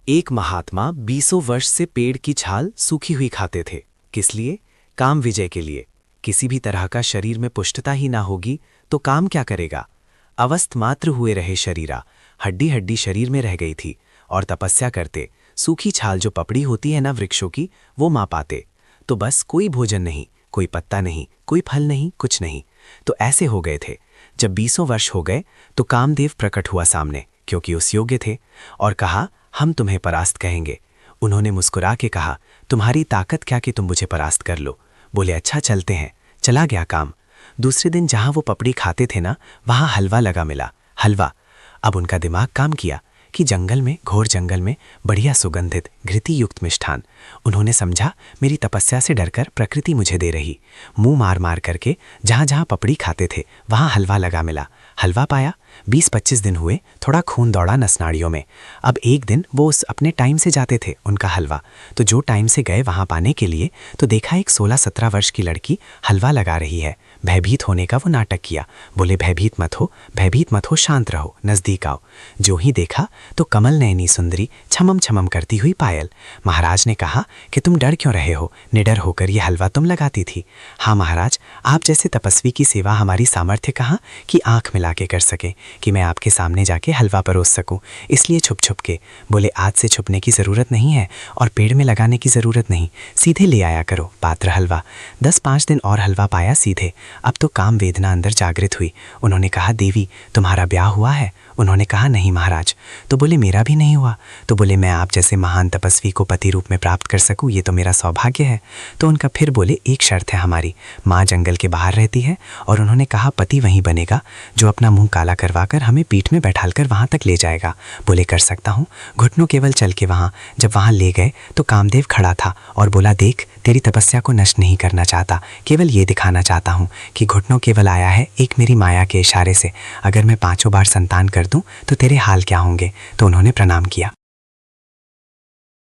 एक महात्मा 20 वर्ष से पेड़ की छाल सूखी हुई खाते थे। किस लिए? काम विजय के लिए। किसी भी तरह का शरीर में पुष्टता ही ना होगी तो काम क्या करेगा? अवस्थ मात्र हुए रहे शरीरा, हड्डी हड्डी शरीर में रह गई थी और तपस्या करते सूखी छाल जो पपड़ी होती है ना वृक्षों की, वो मा पाते। तो बस कोई भोजन नहीं, कोई पत्ता नहीं, कोई फल नहीं, कुछ नहीं। तो ऐसे हो गए थे। जब 20 वर्ष हो गए तो कामदेव प्रकट हुआ सामने, क्योंकि उस योग्य थे, और कहा हम तुम्हें परास्त कहेंगे। उन्होंने मुस्कुरा के कहा तुम्हारी ताकत क्या कि तुम मुझे परास्त कर लो। बोले अच्छा चलते हैं। चला गया काम। दूसरे दिन जहां वो पपड़ी खाते थे ना, वहां हलवा लगा मिला। हलवा। अब उनका दिमाग काम किया कि जंगल में, घोर जंगल में बढ़िया सुगंधित घृति युक्त मिष्ठान। उन्होंने समझा मेरी तपस्या से डरकर प्रकृति मुझे दे रही। मुंह मार मार करके जहां जहां पपड़ी खाते थे वहां हलवा लगा मिला। हलवा पाया। 20-25 दिन हुए, थोड़ा खून दौड़ा नसनाड़ियों में। अब एक दिन वो उस अपने टाइम से जाते थे उनका हलवा, तो जो टाइम से गए वहां पाने के लिए, तो देखा एक 16-17 वर्ष की लड़की हलवा लगा रही है। भयभीत होने का वो नाटक किया। बोले भयभीत मत हो, भयभीत मत हो, शांत रहो, नजदीक आओ। जो ही देखा तो कमल नयनी सुंदरी छमम छमम करती हुई पायल। महाराज ने कहा कि तुम डर क्यों रहे हो? निडर होकर ये हलवा तुम लगाती थी। हाँ महाराज, आप जैसे तपस्वी की सेवा हमारी सामर्थ्य कहाँ कि आंख मिला के कर सके, कि मैं आपके सामने जाके हलवा परोस सकूं, इसलिए छुप छुप के। बोले आज से छुपने की ज़रूरत नहीं है और पेड़ में लगाने की ज़रूरत नहीं, सीधे ले आया करो पात्र हलवा। 10-5 दिन और हलवा पाया सीधे। अब तो काम वेदना अंदर जागृत हुई। उन्होंने कहा देवी तुम्हारा ब्याह हुआ है? उन्होंने कहा नहीं महाराज। तो बोले मेरा भी नहीं हुआ। तो बोले मैं आप जैसे महान तपस्वी को पति रूप में प्राप्त कर सकूं, ये तो मेरा सौभाग्य है। तो उनका फिर बोले एक शर्त है हमारी, माँ जंगल के बाहर रहती है और उन्होंने कहा पति वहीं बनेगा जो अपना मुंह काला करवाकर हमें पीठ में बैठालकर वहां तक ले जाएगा। बोले कर सकता हूँ। घुटनों केवल चल के वहां, जब वहां ले गए तो कामदेव खड़ा था और बोला देख तेरी तपस्या को नष्ट नहीं करना चाहता, केवल ये दिखाना चाहता हूँ कि घुटनों केवल आया है एक मेरी माया के इशारे से। अगर मैं 5 बार संतान कर दूं तो तेरे हाल क्या होंगे? तो उन्होंने प्रणाम किया।